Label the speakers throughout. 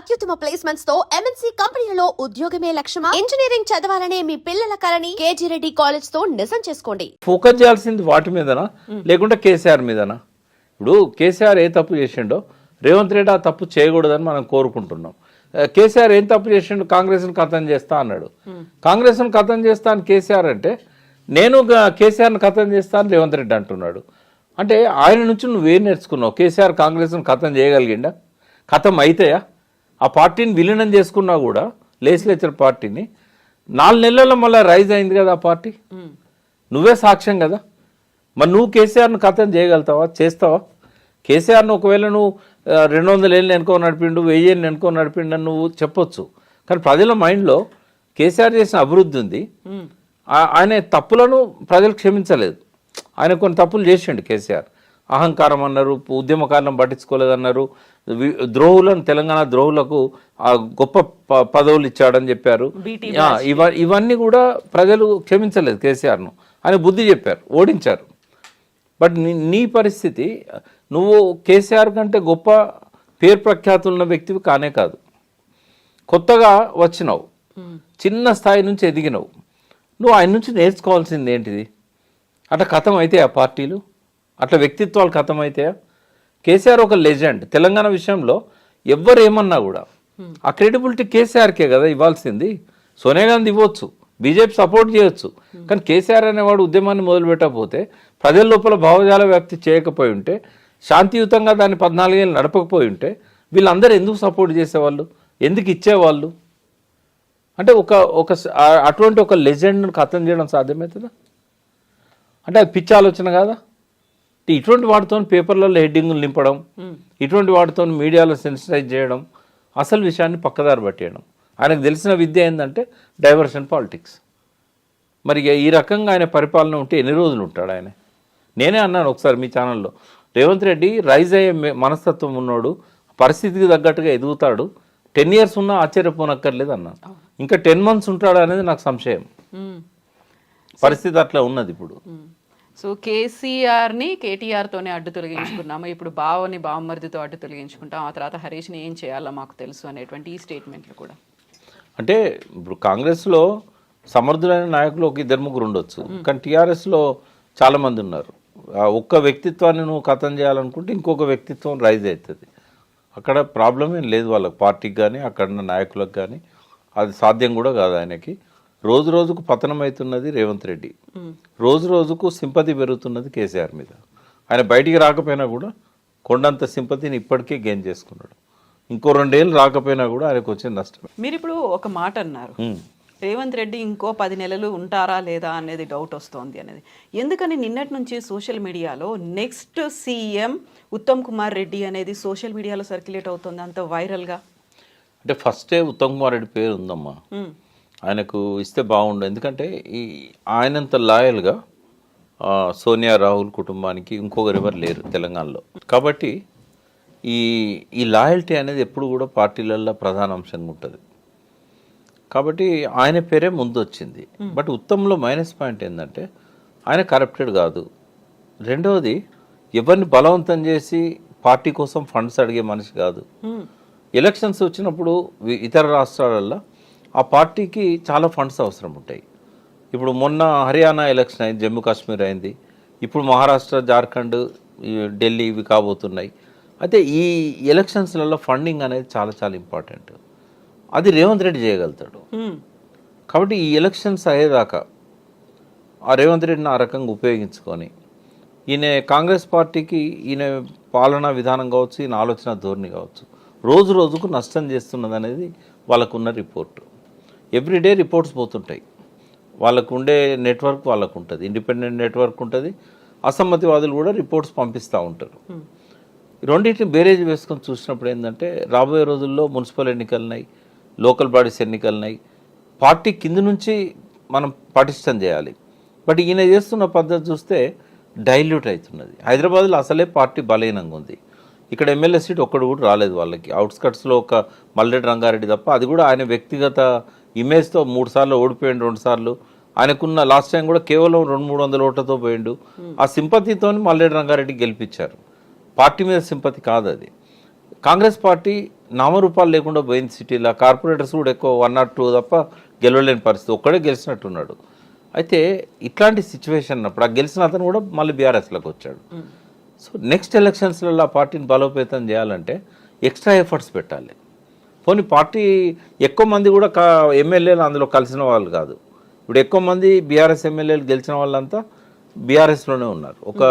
Speaker 1: అత్యుత్తమ ప్లేస్మెంట్స్ తో ఎంఎన్సీ కంపెనీలలో ఉద్యోగమే లక్ష్యమా? ఇంజనీరింగ్ చదవాలనే మీ పిల్లల కలని కేజీ రెడ్డి కాలేజ్ తో నిజం చేసుకోండి.
Speaker 2: ఫోకస్ చేయాల్సింది వాటి మీదనా లేకుంటే కేసీఆర్ మీదనా? ఇప్పుడు కేసీఆర్ ఏ తప్పు చేసిండో రేవంత్ రెడ్డి ఆ తప్పు చేయకూడదని మనం కోరుకుంటున్నాం. కేసీఆర్ ఏం తప్పు చేసిండు? కాంగ్రెస్ను ఖతం చేస్తా అన్నాడు. కాంగ్రెస్ను ఖతం చేస్తా అని కేసీఆర్ అంటే నేను కేసీఆర్ను ఖతం చేస్తా అని రేవంత్ రెడ్డి అంటున్నాడు. అంటే ఆయన నుంచి నువ్వేం నేర్చుకున్నావు? కేసీఆర్ కాంగ్రెస్ను ఖతం చేయగలిగిండా? ఖతం అయితాయా? ఆ పార్టీని విలీనం చేసుకున్నా కూడా లెజిస్లేచర్ పార్టీని 4 నెలల్లో మళ్ళీ రైజ్ అయింది కదా ఆ పార్టీ. నువ్వే సాక్ష్యం కదా. మరి నువ్వు కేసీఆర్ను ఖతం చేయగలుగుతావా? చేస్తావా? కేసీఆర్ను ఒకవేళ నువ్వు 200 ఏళ్ళు ఎన్నుకో నడిపిండు, 1000 ఏళ్ళు ఎన్నుకో నడిపిండు అని నువ్వు చెప్పొచ్చు. కానీ ప్రజల మైండ్లో కేసీఆర్ చేసిన అభివృద్ధి ఉంది. ఆయన తప్పులను ప్రజలు క్షమించలేదు. ఆయన కొన్ని తప్పులు చేసిండు కేసీఆర్. అహంకారం అన్నారు, ఉద్యమకారణం పట్టించుకోలేదన్నారు, ద్రోహులను తెలంగాణ ద్రోహులకు గొప్ప పదవులు ఇచ్చాడని చెప్పారు. ఇవన్నీ కూడా ప్రజలు క్షమించలేదు కేసీఆర్ను. ఆయన బుద్ధి చెప్పారు, ఓడించారు. బట్ నీ పరిస్థితి, నువ్వు కేసీఆర్ కంటే గొప్ప పేరు ప్రఖ్యాతులున్న వ్యక్తివి కానే కాదు. కొత్తగా వచ్చినావు, చిన్న స్థాయి నుంచి ఎదిగినావు. నువ్వు ఆయన నుంచి నేర్చుకోవాల్సింది ఏంటిది? అట్లా ఖతం అయితే ఆ పార్టీలు, అట్లా వ్యక్తిత్వాలు ఖతం అవుతాయా? కేసీఆర్ ఒక లెజెండ్. తెలంగాణ విషయంలో ఎవ్వరు ఏమన్నా కూడా ఆ క్రెడిబిలిటీ కేసీఆర్కే కదా ఇవ్వాల్సింది. సోనియా గాంధీ ఇవ్వచ్చు, బీజేపీ సపోర్ట్ చేయొచ్చు. కానీ కేసీఆర్ అనేవాడు ఉద్యమాన్ని మొదలుపెట్టకపోతే, ప్రజల లోపల భావజాల వ్యాప్తి చేయకపోయి ఉంటే, శాంతియుతంగా దాన్ని 14 ఏళ్ళు నడపకపోయి ఉంటే వీళ్ళందరూ ఎందుకు సపోర్ట్ చేసేవాళ్ళు? ఎందుకు ఇచ్చేవాళ్ళు? అంటే అటువంటి ఒక లెజెండ్ను ఖతం చేయడం సాధ్యమవుతుందా? అంటే అది పిచ్చి ఆలోచన కాదా? ఇటువంటి వాటితో పేపర్లలో హెడ్డింగులు నింపడం, ఇటువంటి వాటితో మీడియాలో సెన్సిటైజ్ చేయడం, అసలు విషయాన్ని పక్కదారి పట్టేయడం. ఆయనకు తెలిసిన విద్య ఏంటంటే డైవర్షన్ పాలిటిక్స్. మరి ఈ రకంగా ఆయన పరిపాలన ఉంటే ఎన్ని రోజులు ఉంటాడు ఆయన? నేనే అన్నాను ఒకసారి మీ ఛానల్లో, రేవంత్ రెడ్డి రైజ్ అయ్యే మనస్తత్వం ఉన్నాడు, పరిస్థితికి తగ్గట్టుగా ఎదుగుతాడు, 10 years ఉన్నా ఆశ్చర్యపోనక్కర్లేదు అన్నాను. ఇంకా 10 months ఉంటాడు అనేది నాకు సంశయం. పరిస్థితి అట్లా ఉన్నది ఇప్పుడు.
Speaker 3: సో కేసీఆర్ని కేటీఆర్తోనే అడ్డు తొలగించుకున్నాము, ఇప్పుడు బావని బావమరిదితో అడ్డు తొలగించుకుంటాం, ఆ తర్వాత హరీష్ని ఏం చేయాలో మాకు తెలుసు అనేటువంటి ఈ స్టేట్మెంట్లు కూడా.
Speaker 2: అంటే ఇప్పుడు కాంగ్రెస్లో సమర్థులైన నాయకులు 1-2 ఉండొచ్చు, కానీ టీఆర్ఎస్లో చాలామంది ఉన్నారు. ఒక్క వ్యక్తిత్వాన్ని నువ్వు ఖతం చేయాలనుకుంటే ఇంకొక వ్యక్తిత్వం రైజ్ అవుతుంది. అక్కడ ప్రాబ్లం ఏం లేదు వాళ్ళకి, పార్టీకి కానీ అక్కడ ఉన్న నాయకులకు కానీ. అది సాధ్యం కూడా కాదు ఆయనకి. రోజు రోజుకు పతనం అవుతున్నది రేవంత్ రెడ్డి, రోజు రోజుకు సింపతి పెరుగుతున్నది కేసీఆర్ మీద. ఆయన బయటికి రాకపోయినా కూడా కొండంత సింపతిని ఇప్పటికే గెయిన్ చేసుకున్నాడు. ఇంకో 2 ఏళ్ళు రాకపోయినా కూడా ఆయనకు వచ్చే నష్టం.
Speaker 3: మీరు ఇప్పుడు ఒక మాట అన్నారు, రేవంత్ రెడ్డి ఇంకో 10 నెలలు ఉంటారా లేదా అనేది డౌట్ వస్తోంది అనేది. ఎందుకని నిన్నటి నుంచి సోషల్ మీడియాలో నెక్స్ట్ సీఎం ఉత్తమ్ కుమార్ రెడ్డి అనేది సోషల్ మీడియాలో సర్క్యులేట్ అవుతుంది అంత వైరల్గా?
Speaker 2: అంటే ఫస్టే ఉత్తమ్ కుమార్ రెడ్డి పేరు ఉందమ్మా, ఆయనకు ఇస్తే బాగుండు. ఎందుకంటే ఆయనంత లాయల్గా సోనియా రాహుల్ కుటుంబానికి ఇంకొకరు ఎవరు లేరు తెలంగాణలో. కాబట్టి ఈ లాయల్టీ అనేది ఎప్పుడు కూడా పార్టీలలో ప్రధాన అంశంగా ఉంటుంది. కాబట్టి ఆయన పేరే ముందు వచ్చింది. బట్ ఉత్తమ్లో మైనస్ పాయింట్ ఏంటంటే ఆయన కరప్టెడ్ కాదు. రెండవది, ఎవరిని బలవంతం చేసి పార్టీ కోసం ఫండ్స్ అడిగే మనిషి కాదు. ఎలక్షన్స్ వచ్చినప్పుడు ఇతర రాష్ట్రాలలో ఆ పార్టీకి చాలా ఫండ్స్ అవసరం ఉంటాయి. ఇప్పుడు మొన్న హర్యానా ఎలక్షన్ అయింది, జమ్మూ కాశ్మీర్ అయింది, ఇప్పుడు మహారాష్ట్ర, జార్ఖండ్, ఢిల్లీ ఇవి కాబోతున్నాయి. అయితే ఈ ఎలక్షన్స్లలో ఫండింగ్ అనేది చాలా చాలా ఇంపార్టెంట్. అది రేవంత్ రెడ్డి చేయగలుగుతాడు. కాబట్టి ఈ ఎలక్షన్స్ అయ్యేదాకా ఆ రేవంత్ రెడ్డిని ఆ రకంగా ఉపయోగించుకొని, ఈయన కాంగ్రెస్ పార్టీకి ఈయన పాలనా విధానం కావచ్చు, ఈయన ఆలోచన ధోరణి కావచ్చు, రోజు రోజుకు నష్టం చేస్తున్నది అనేది వాళ్ళకున్న రిపోర్టు. ఎవ్రీడే రిపోర్ట్స్ పోతుంటాయి. వాళ్ళకు ఉండే నెట్వర్క్ వాళ్ళకు ఉంటుంది, ఇండిపెండెంట్ నెట్వర్క్ ఉంటుంది. అసమ్మతివాదులు కూడా రిపోర్ట్స్ పంపిస్తూ ఉంటారు. రెండింటిని బేరేజ్ వేసుకొని చూసినప్పుడు ఏంటంటే, రాబోయే రోజుల్లో మున్సిపల్ ఎన్నికలున్నాయి, లోకల్ బాడీస్ ఎన్నికలున్నాయి. పార్టీ కింద నుంచి మనం పటిష్టం చేయాలి. బట్ ఈయన చేస్తున్న పద్ధతి చూస్తే డైల్యూట్ అవుతున్నది. హైదరాబాద్లో అసలే పార్టీ బలహీనంగా ఉంది. ఇక్కడ ఎమ్మెల్యే సీట్ ఒక్కడు కూడా రాలేదు వాళ్ళకి. అవుట్స్కట్స్లో ఒక మల్లెడ్డి రంగారెడ్డి తప్ప, అది కూడా ఆయన వ్యక్తిగత ఇమేజ్తో 3 సార్లు ఓడిపోయిండు, 2 సార్లు. ఆయనకున్న లాస్ట్ టైం కూడా కేవలం 200-300 ఓట్లతో పోయిండు. ఆ సింపతితో మల్లెడ్డి రంగారెడ్డి గెలిపించారు. పార్టీ మీద సింపతి కాదు అది. కాంగ్రెస్ పార్టీ నామరూపాలు లేకుండా పోయింది సిటీలో. కార్పొరేటర్స్ కూడా ఎక్కువ 1 or 2 తప్ప గెలవలేని పరిస్థితి, ఒక్కడే గెలిచినట్టున్నాడు. అయితే ఇట్లాంటి సిచ్యువేషన్ అప్పుడు ఆ గెలిచిన అతను కూడా మళ్ళీ బీఆర్ఎస్లోకి వచ్చాడు. సో నెక్స్ట్ ఎలక్షన్స్లలో ఆ పార్టీని బలోపేతం చేయాలంటే ఎక్స్ట్రా ఎఫర్ట్స్ పెట్టాలి. పోనీ పార్టీ ఎక్కువ మంది కూడా ఎమ్మెల్యేలు అందులో కలిసిన వాళ్ళు కాదు. ఇప్పుడు ఎక్కువ మంది బీఆర్ఎస్ ఎమ్మెల్యేలు గెలిచిన వాళ్ళంతా బీఆర్ఎస్లోనే ఉన్నారు. ఒక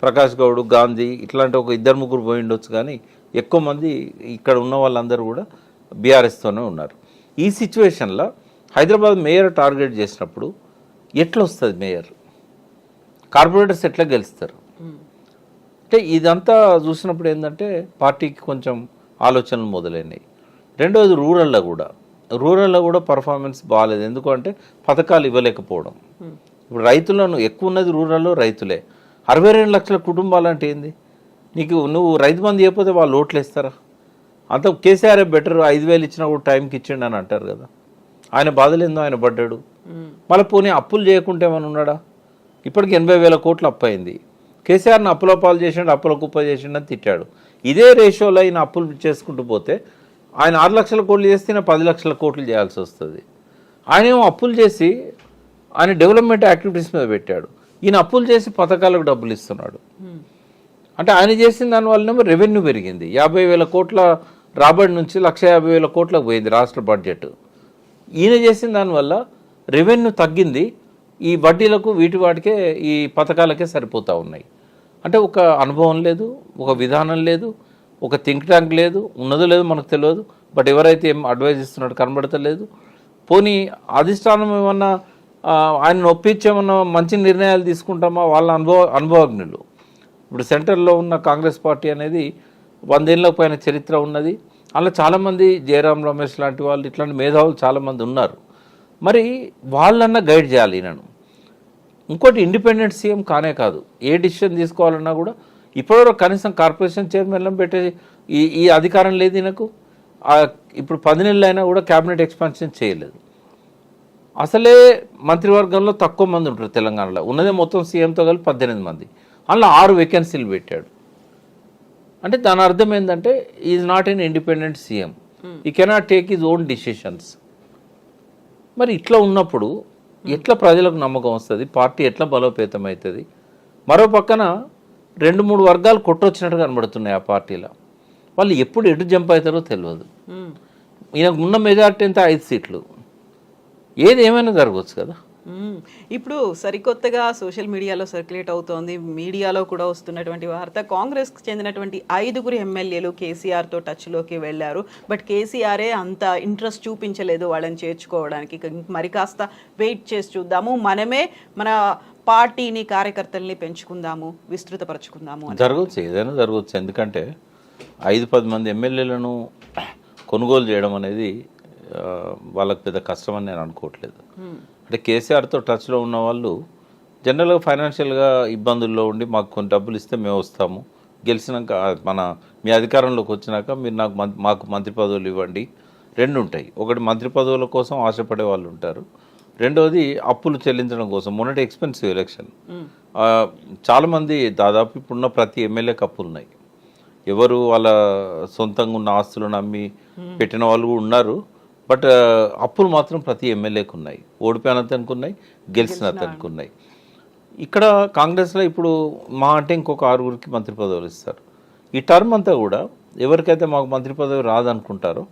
Speaker 2: ప్రకాష్ గౌడ్, గాంధీ ఇట్లాంటి ఒక 2-3 పోయి ఉండొచ్చు, కానీ ఎక్కువ మంది ఇక్కడ ఉన్న వాళ్ళందరూ కూడా బీఆర్ఎస్తోనే ఉన్నారు. ఈ సిచ్యువేషన్లో హైదరాబాద్ మేయర్ టార్గెట్ చేసినప్పుడు ఎట్లా వస్తుంది మేయర్, కార్పొరేటర్స్ ఎట్లా గెలుస్తారు అంటే ఇదంతా చూసినప్పుడు ఏంటంటే పార్టీకి కొంచెం ఆలోచనలు మొదలైనవి. రెండవది రూరల్లో కూడా పర్ఫార్మెన్స్ బాగాలేదు. ఎందుకంటే పథకాలు ఇవ్వలేకపోవడం. ఇప్పుడు రైతులను ఎక్కువ ఉన్నది రూరల్లో రైతులే. 62 లక్షల కుటుంబాలు అంటే ఏంది? నువ్వు రైతు బంధు చేయకపోతే వాళ్ళు ఓట్లు వేస్తారా? అంత కేసీఆర్ బెటర్, 5,000 ఇచ్చినా కూడా టైంకి ఇచ్చిండు అని అంటారు కదా. ఆయన బాధలేందో ఆయన పడ్డాడు. మళ్ళీ పోనీ అప్పులు చేయకుంటే ఏమైనా ఉన్నాడా? ఇప్పటికి 80,000 కోట్లు అప్పు అయింది. కేసీఆర్ని అప్పుల పాలు చేసిండు, అప్పుల కుప్ప చేసిండు అని తిట్టాడు. ఇదే రేషియోలో ఆయన అప్పులు చేసుకుంటూ పోతే ఆయన 6 లక్షల కోట్లు చేస్తే 10 లక్షల కోట్లు చేయాల్సి వస్తుంది. ఆయన ఏమో అప్పులు చేసి ఆయన డెవలప్మెంట్ యాక్టివిటీస్ మీద పెట్టాడు. ఈయన అప్పులు చేసి పథకాలకు డబ్బులు ఇస్తున్నాడు. అంటే ఆయన చేసిన దానివల్లనేమో రెవెన్యూ పెరిగింది. 50,000 కోట్ల రాబడి నుంచి 1,50,000 కోట్లకు పోయింది రాష్ట్ర బడ్జెట్. ఈయన చేసిన దానివల్ల రెవెన్యూ తగ్గింది. ఈ వడ్డీలకు వాటికే ఈ పథకాలకే సరిపోతూ ఉన్నాయి. అంటే ఒక అనుభవం లేదు, ఒక విధానం లేదు, ఒక థింక్ ట్యాంక్ లేదు, ఉన్నదో లేదో మనకు తెలియదు. బట్ ఎవరైతే ఏం అడ్వైజ్ ఇస్తున్నాడో కనబడతలేదు. పోనీ అధిష్టానం ఏమన్నా ఆయన ఒప్పించేమన్నా మంచి నిర్ణయాలు తీసుకుంటామా? వాళ్ళ అనుభవజ్ఞులు. ఇప్పుడు సెంటర్లో ఉన్న కాంగ్రెస్ పార్టీ అనేది 100 ఏళ్ళ పైన చరిత్ర ఉన్నది. అలా చాలామంది జయరాం రమేష్ లాంటి వాళ్ళు, ఇట్లాంటి మేధావులు చాలామంది ఉన్నారు. మరి వాళ్ళన్నా గైడ్ చేయాలి ఈయనను. ఇంకోటి ఇండిపెండెంట్ సీఎం కానే కాదు, ఏ డిసిషన్ తీసుకోవాలన్నా కూడా ఇప్పటివరకు కనీసం కార్పొరేషన్ చైర్మన్లను పెట్టే ఈ అధికారం లేదు ఈయనకు. ఇప్పుడు 10 నెలలు అయినా కూడా క్యాబినెట్ ఎక్స్పాన్షన్ చేయలేదు. అసలే మంత్రివర్గంలో తక్కువ మంది ఉంటారు తెలంగాణలో. ఉన్నదే మొత్తం సీఎంతో కలిపి 18 మంది. అందులో 6 వేకెన్సీలు పెట్టాడు. అంటే దాని అర్థం ఏంటంటే is not an independent CM, he cannot take his own decisions. మరి ఇట్లా ఉన్నప్పుడు ఎట్లా ప్రజలకు నమ్మకం వస్తుంది, పార్టీ ఎట్లా బలోపేతం అవుతుంది? మరో పక్కన 2-3 వర్గాలు కొట్టొచ్చినట్టు కనబడుతున్నాయి ఆ పార్టీలో. వాళ్ళు ఎప్పుడు ఎటు జంప్ అవుతారో తెలియదు. ఈయనకు ఉన్న మెజార్టీ అంతా 5 సీట్లు. ఏది ఏమైనా జరగవచ్చు కదా.
Speaker 3: ఇప్పుడు సరికొత్తగా సోషల్ మీడియాలో సర్క్యులేట్ అవుతోంది, మీడియాలో కూడా వస్తున్నటువంటి వార్త, కాంగ్రెస్కి చెందినటువంటి 5 ఎమ్మెల్యేలు కేసీఆర్తో టచ్లోకి వెళ్ళారు. బట్ కేసీఆరే అంత ఇంట్రెస్ట్ చూపించలేదు వాళ్ళని చేర్చుకోవడానికి. మరి కాస్త వెయిట్ చేసి చూద్దాము, మనమే మన పార్టీని, కార్యకర్తల్ని పెంచుకుందాము, విస్తృతపరచుకుందాము అని.
Speaker 2: జరగవచ్చు, ఏదైనా జరగవచ్చు. ఎందుకంటే 5-10 మంది ఎమ్మెల్యేలను కొనుగోలు చేయడం అనేది వాళ్ళకి పెద్ద కష్టం అని నేను అనుకోవట్లేదు. అంటే కేసీఆర్తో టచ్లో ఉన్న వాళ్ళు జనరల్గా ఫైనాన్షియల్గా ఇబ్బందుల్లో ఉండి మాకు కొన్ని డబ్బులు ఇస్తే మేము వస్తాము, గెలిచినాక మీ అధికారంలోకి వచ్చినాక మీరు మాకు మంత్రి పదవులు ఇవ్వండి. 2 ఉంటాయి. ఒకటి మంత్రి పదవుల కోసం ఆశపడే వాళ్ళు ఉంటారు, రెండోది అప్పులు చెల్లించడం కోసం. మొన్నటి ఎక్స్పెన్సివ్ ఎలక్షన్, చాలామంది దాదాపు ఇప్పుడున్న ప్రతి ఎమ్మెల్యేకి అప్పులు ఉన్నాయి. ఎవరు వాళ్ళ సొంతంగా ఉన్న ఆస్తులను అమ్మి పెట్టిన వాళ్ళు కూడా ఉన్నారు. బట్ అప్పులు మాత్రం ప్రతి ఎమ్మెల్యేకి ఉన్నాయి. ఓడిపోయిన అతనికి ఉన్నాయి, గెలిచిన అతనికి ఉన్నాయి. ఇక్కడ కాంగ్రెస్లో ఇప్పుడు మా అంటే ఇంకొక 6 మంత్రి పదవులు ఇస్తారు. ఈ టర్మ్ అంతా కూడా ఎవరికైతే మాకు మంత్రి పదవి రాదనుకుంటారో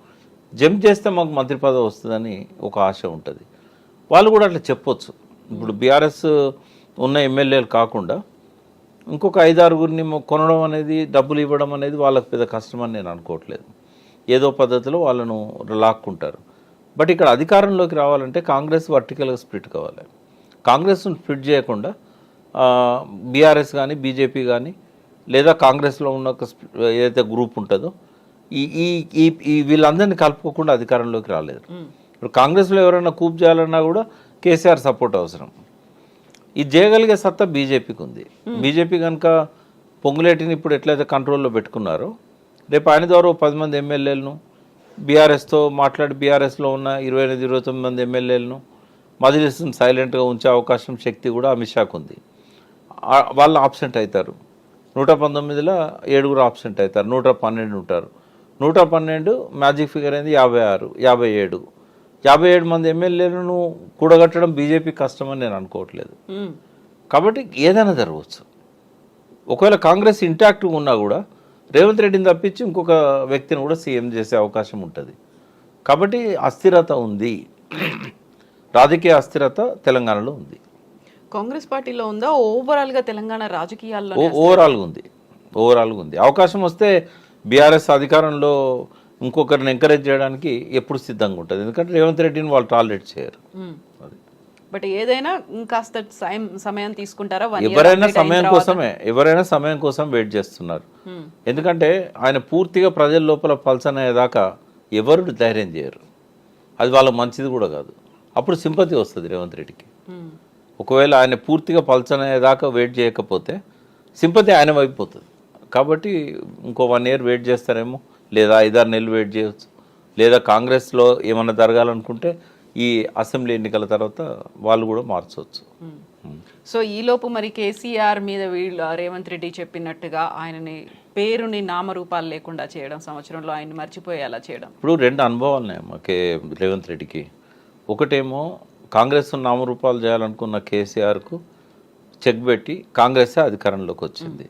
Speaker 2: జంప్ చేస్తే మాకు మంత్రి పదవి వస్తుందని ఒక ఆశ ఉంటుంది. వాళ్ళు కూడా అట్లా చెప్పొచ్చు. ఇప్పుడు బీఆర్ఎస్ ఉన్న ఎమ్మెల్యేలు కాకుండా ఇంకొక 5-6 కొనడం అనేది, డబ్బులు ఇవ్వడం అనేది వాళ్ళకి పెద్ద కష్టమని నేను అనుకోవట్లేదు. ఏదో పద్ధతిలో వాళ్ళను లాక్కుంటారు. బట్ ఇక్కడ అధికారంలోకి రావాలంటే కాంగ్రెస్ వర్టికల్గా స్ప్లిట్ కావాలి. కాంగ్రెస్ను స్ప్లిట్ చేయకుండా బీఆర్ఎస్ కానీ, బీజేపీ కానీ, లేదా కాంగ్రెస్లో ఉన్న ఏదైతే గ్రూప్ ఉంటుందో ఈ వీళ్ళందరినీ కలుపుకోకుండా అధికారంలోకి రాలేదు. ఇప్పుడు కాంగ్రెస్లో ఎవరైనా కూప్ చేయాలన్నా కూడా కేసీఆర్ సపోర్ట్ అవసరం. ఇది చేయగలిగే సత్తా బీజేపీకి ఉంది. బీజేపీ కనుక పొంగులేటిని ఇప్పుడు ఎట్లయితే కంట్రోల్లో పెట్టుకున్నారో, రేపు ఆయన ద్వారా 10 మంది ఎమ్మెల్యేలను బీఆర్ఎస్తో మాట్లాడి బీఆర్ఎస్లో ఉన్న 28-29 మంది ఎమ్మెల్యేలను మజ్లిస్ను సైలెంట్గా ఉంచే అవకాశం, శక్తి కూడా అమిత్ షాకు ఉంది. వాళ్ళు ఆబ్సెంట్ అవుతారు. 119లో 7 ఆబ్సెంట్ అవుతారు, 112 ఉంటారు. 112 మ్యాజిక్ ఫిగర్ అయింది 56, 57. 57 మంది ఎమ్మెల్యేలను కూడగట్టడం బీజేపీ కష్టమని నేను అనుకోవట్లేదు. కాబట్టి ఏదైనా జరగవచ్చు. ఒకవేళ కాంగ్రెస్ ఇంటాక్ట్గా ఉన్నా కూడా రేవంత్ రెడ్డిని తప్పించి ఇంకొక వ్యక్తిని కూడా సీఎం చేసే అవకాశం ఉంటుంది. కాబట్టి అస్థిరత ఉంది, రాజకీయ అస్థిరత తెలంగాణలో ఉంది.
Speaker 3: కాంగ్రెస్ పార్టీలో ఉందా, ఓవరాల్గా తెలంగాణ రాజకీయాల్లో?
Speaker 2: ఓవరాల్గా ఉంది. అవకాశం వస్తే బీఆర్ఎస్ అధికారంలో ఇంకొకరిని ఎంకరేజ్ చేయడానికి ఎప్పుడు సిద్ధంగా ఉంటుంది. ఎందుకంటే రేవంత్ రెడ్డిని వాళ్ళు టాలరేట్ చేయరు. అది
Speaker 3: బట్ ఏదైనా ఇంకాస్త సమయం తీసుకుంటారా?
Speaker 2: ఎవరైనా సమయం కోసం వెయిట్ చేస్తున్నారు. ఎందుకంటే ఆయన పూర్తిగా ప్రజల లోపల పల్సనయ్యేదాకా ఎవరు ధైర్యం చేయరు. అది వాళ్ళకి మంచిది కూడా కాదు. అప్పుడు సింపతి వస్తుంది రేవంత్ రెడ్డికి. ఒకవేళ ఆయన పూర్తిగా పల్సనయ్యేదాకా వెయిట్ చేయకపోతే సింపతి ఆయన వైపోతుంది. కాబట్టి ఇంకో 1 year వెయిట్ చేస్తారేమో, లేదా 5-6 నెలలు వెయిట్ చేయవచ్చు. లేదా కాంగ్రెస్లో ఏమన్నా జరగాలనుకుంటే ఈ అసెంబ్లీ ఎన్నికల తర్వాత వాళ్ళు కూడా మార్చవచ్చు.
Speaker 3: సో ఈలోపు మరి కేసీఆర్ మీద వీళ్ళు రేవంత్ రెడ్డి చెప్పినట్టుగా ఆయనని పేరుని నామరూపాలు లేకుండా చేయడం, సంవత్సరంలో ఆయన్ని మర్చిపోయేలా చేయడం.
Speaker 2: ఇప్పుడు 2 అనుభవాలున్నాయమ్మా రేవంత్ రెడ్డికి. ఒకటేమో కాంగ్రెస్ నామరూపాలు చేయాలనుకున్న కేసీఆర్కు చెక్ పెట్టి కాంగ్రెసే అధికారంలోకి వచ్చింది.